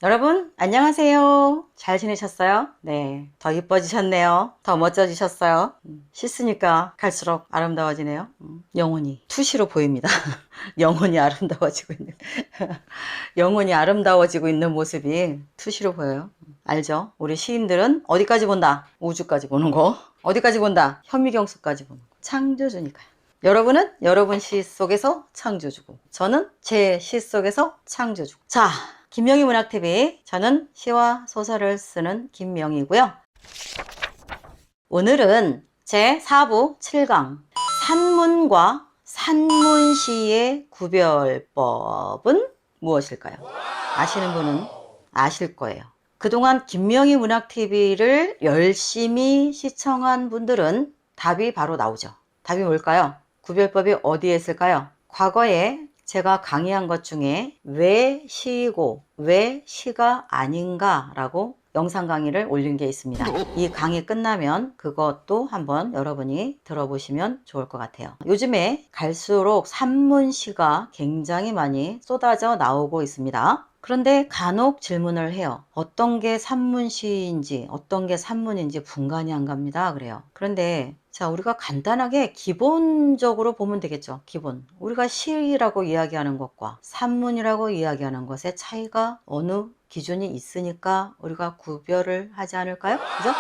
여러분 안녕하세요. 잘 지내셨어요? 네, 더 이뻐지셨네요. 더 멋져지셨어요. 씻으니까 갈수록 아름다워지네요. 영혼이 투시로 보입니다. 영혼이 아름다워지고 있는 영혼이 아름다워지고 있는 모습이 투시로 보여요. 알죠? 우리 시인들은 어디까지 본다? 우주까지 보는 거. 어디까지 본다? 현미경수까지 보는 거. 창조주니까요. 여러분은 여러분 시 속에서 창조주고, 저는 제 시 속에서 창조주고. 자, 김명희 문학TV, 저는 시와 소설을 쓰는 김명희고요. 오늘은 제 4부 7강 산문과 산문시의 구별법은 무엇일까요? 아시는 분은 아실 거예요. 그동안 김명희 문학TV를 열심히 시청한 분들은 답이 바로 나오죠. 답이 뭘까요? 구별법이 어디에 있을까요? 과거에 제가 강의한 것 중에 왜 시이고 왜 시가 아닌가 라고 영상 강의를 올린 게 있습니다. 이 강의 끝나면 그것도 한번 여러분이 들어보시면 좋을 것 같아요. 요즘에 갈수록 산문시가 굉장히 많이 쏟아져 나오고 있습니다. 그런데 간혹 질문을 해요. 어떤 게 산문시인지 어떤 게 산문인지 분간이 안 갑니다. 그래요. 그런데 자, 우리가 간단하게 기본적으로 보면 되겠죠. 기본. 우리가 시라고 이야기하는 것과 산문이라고 이야기하는 것의 차이가 어느 기준이 있으니까 우리가 구별을 하지 않을까요? 그죠?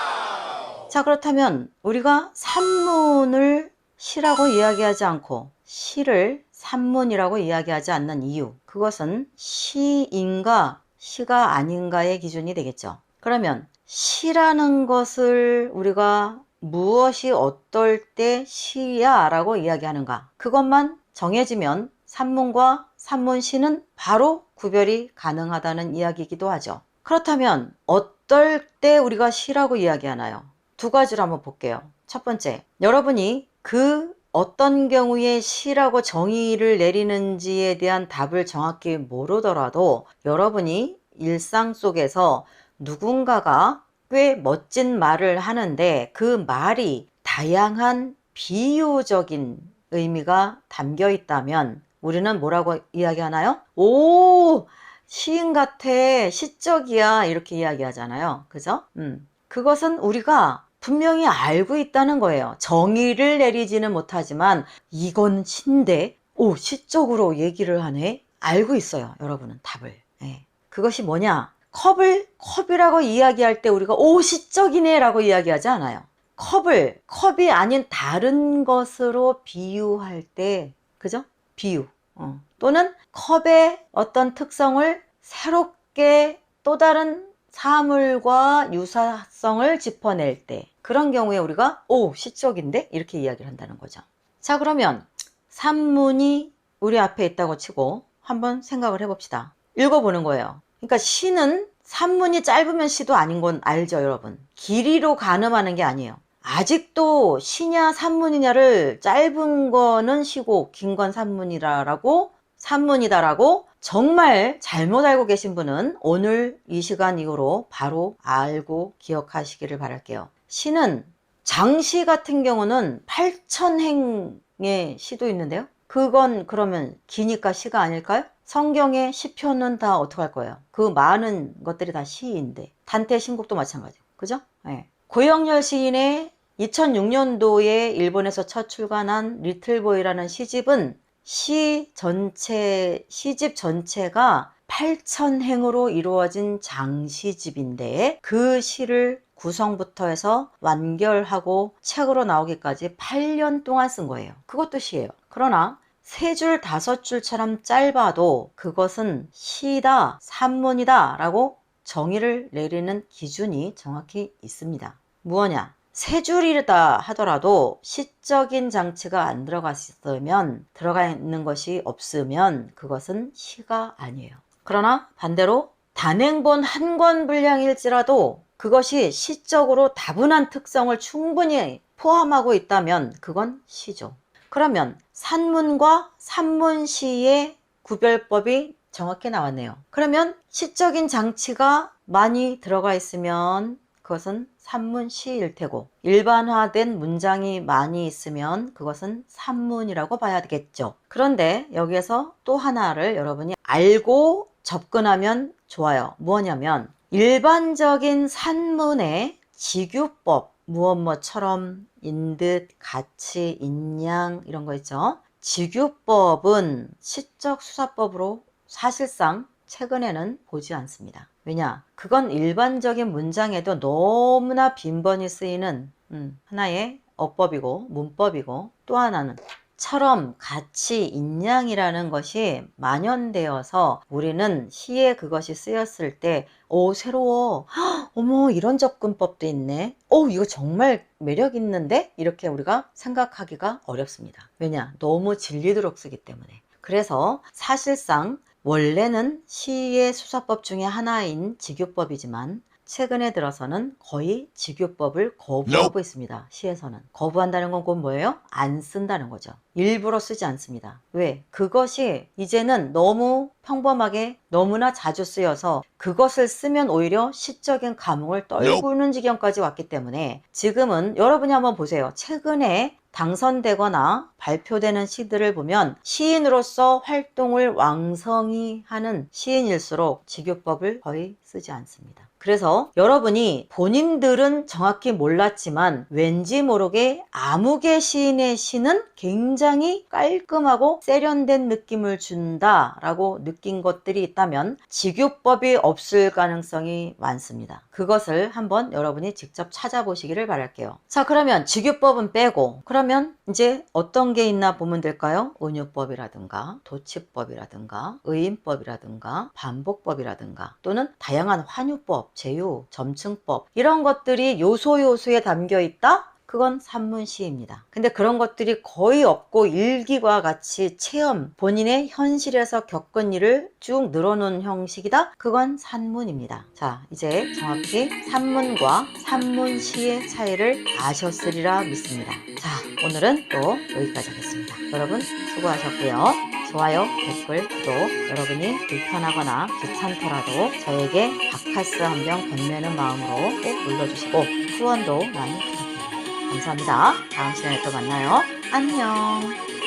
자, 그렇다면 우리가 산문을 시라고 이야기하지 않고 시를 산문이라고 이야기하지 않는 이유, 그것은 시인가 시가 아닌가의 기준이 되겠죠. 그러면 시라는 것을 우리가 무엇이 어떨 때 시야 라고 이야기하는가, 그것만 정해지면 산문과 산문시는 바로 구별이 가능하다는 이야기이기도 하죠. 그렇다면 어떨 때 우리가 시라고 이야기하나요? 두 가지로 한번 볼게요. 첫 번째, 여러분이 그 어떤 경우에 시라고 정의를 내리는지에 대한 답을 정확히 모르더라도 여러분이 일상 속에서 누군가가 꽤 멋진 말을 하는데 그 말이 다양한 비유적인 의미가 담겨 있다면 우리는 뭐라고 이야기하나요? 오, 시인 같아, 시적이야, 이렇게 이야기하잖아요. 그죠? 그것은 우리가 분명히 알고 있다는 거예요. 정의를 내리지는 못하지만 이건 시인데, 오, 시적으로 얘기를 하네. 알고 있어요, 여러분은 답을. 네. 그것이 뭐냐? 컵이라고 이야기할 때 우리가 오, 시적이네 라고 이야기하지 않아요. 컵이 아닌 다른 것으로 비유할 때, 그죠? 비유. 또는 컵의 어떤 특성을 새롭게 또 다른 사물과 유사성을 짚어낼 때, 그런 경우에 우리가 오, 시적인데? 이렇게 이야기를 한다는 거죠. 자, 그러면 산문이 우리 앞에 있다고 치고 한번 생각을 해봅시다. 읽어보는 거예요. 그러니까 시는 산문이 짧으면 시도 아닌 건 알죠, 여러분? 길이로 가늠하는 게 아니에요. 아직도 시냐 산문이냐를 짧은 거는 시고 긴 건 산문이다라고 정말 잘못 알고 계신 분은 오늘 이 시간 이후로 바로 알고 기억하시기를 바랄게요. 시는 장시 같은 경우는 8,000행의 시도 있는데요. 그건 그러면 기니까 시가 아닐까요? 성경의 시편은 다 어떡할 거예요? 그 많은 것들이 다 시인데, 단테 신곡도 마찬가지고, 그죠? 네. 고영렬 시인의 2006년도에 일본에서 첫 출간한 리틀보이라는 시집은 시집 전체가 8,000행으로 이루어진 장시집인데 그 시를 구성부터 해서 완결하고 책으로 나오기까지 8년 동안 쓴 거예요. 그것도 시예요. 그러나 3줄, 5줄처럼 짧아도 그것은 시다, 산문이다 라고 정의를 내리는 기준이 정확히 있습니다. 무엇냐? 3줄이다 하더라도 시적인 장치가 안 들어가 있는 것이 없으면 그것은 시가 아니에요. 그러나 반대로 단행본 한 권 분량일지라도 그것이 시적으로 다분한 특성을 충분히 포함하고 있다면 그건 시죠. 그러면 산문과 산문시의 구별법이 정확히 나왔네요. 그러면 시적인 장치가 많이 들어가 있으면 그것은 산문시일 테고, 일반화된 문장이 많이 있으면 그것은 산문이라고 봐야 되겠죠. 그런데 여기에서 또 하나를 여러분이 알고 접근하면 좋아요. 뭐냐면 일반적인 산문의 직유법, 무엇뭐처럼, 인듯, 같이, 인양 이런 거 있죠. 직유법은 시적 수사법으로 사실상 최근에는 보지 않습니다. 왜냐? 그건 일반적인 문장에도 너무나 빈번히 쓰이는 하나의 어법이고 문법이고, 또 하나는 처럼, 같이, 인양이라는 것이 만연되어서 우리는 시에 그것이 쓰였을 때 새로워, 헉, 어머 이런 접근법도 있네, 이거 정말 매력 있는데, 이렇게 우리가 생각하기가 어렵습니다. 왜냐? 너무 질리도록 쓰기 때문에. 그래서 사실상 원래는 시의 수사법 중에 하나인 직유법이지만 최근에 들어서는 거의 직유법을 거부하고 있습니다. 시에서는. 거부한다는 건 곧 뭐예요? 안 쓴다는 거죠. 일부러 쓰지 않습니다. 왜? 그것이 이제는 너무 평범하게 너무나 자주 쓰여서 그것을 쓰면 오히려 시적인 감흥을 떨구는 지경까지 왔기 때문에 지금은 여러분이 한번 보세요. 최근에 당선되거나 발표되는 시들을 보면 시인으로서 활동을 왕성히 하는 시인일수록 직유법을 거의 쓰지 않습니다. 그래서 여러분이 본인들은 정확히 몰랐지만 왠지 모르게 아무개 시인의 시는 굉장히 깔끔하고 세련된 느낌을 준다라고 느낀 것들이 있다면 직유법이 없을 가능성이 많습니다. 그것을 한번 여러분이 직접 찾아보시기를 바랄게요. 자, 그러면 직유법은 빼고 그러면 이제 어떤 게 있나 보면 될까요? 은유법이라든가 도치법이라든가 의인법이라든가 반복법이라든가 또는 다양한 환유법, 제유, 점층법 이런 것들이 요소요소에 담겨 있다? 그건 산문시입니다. 근데 그런 것들이 거의 없고 일기와 같이 체험, 본인의 현실에서 겪은 일을 쭉 늘어놓은 형식이다? 그건 산문입니다. 자, 이제 정확히 산문과 산문시의 차이를 아셨으리라 믿습니다. 자, 오늘은 또 여기까지 하겠습니다. 여러분 수고하셨고요. 좋아요, 댓글, 구독, 여러분이 불편하거나 귀찮더라도 저에게 바카스 한 병 건네는 마음으로 꼭 눌러주시고 후원도 많이 부탁드립니다. 감사합니다. 다음 시간에 또 만나요. 안녕.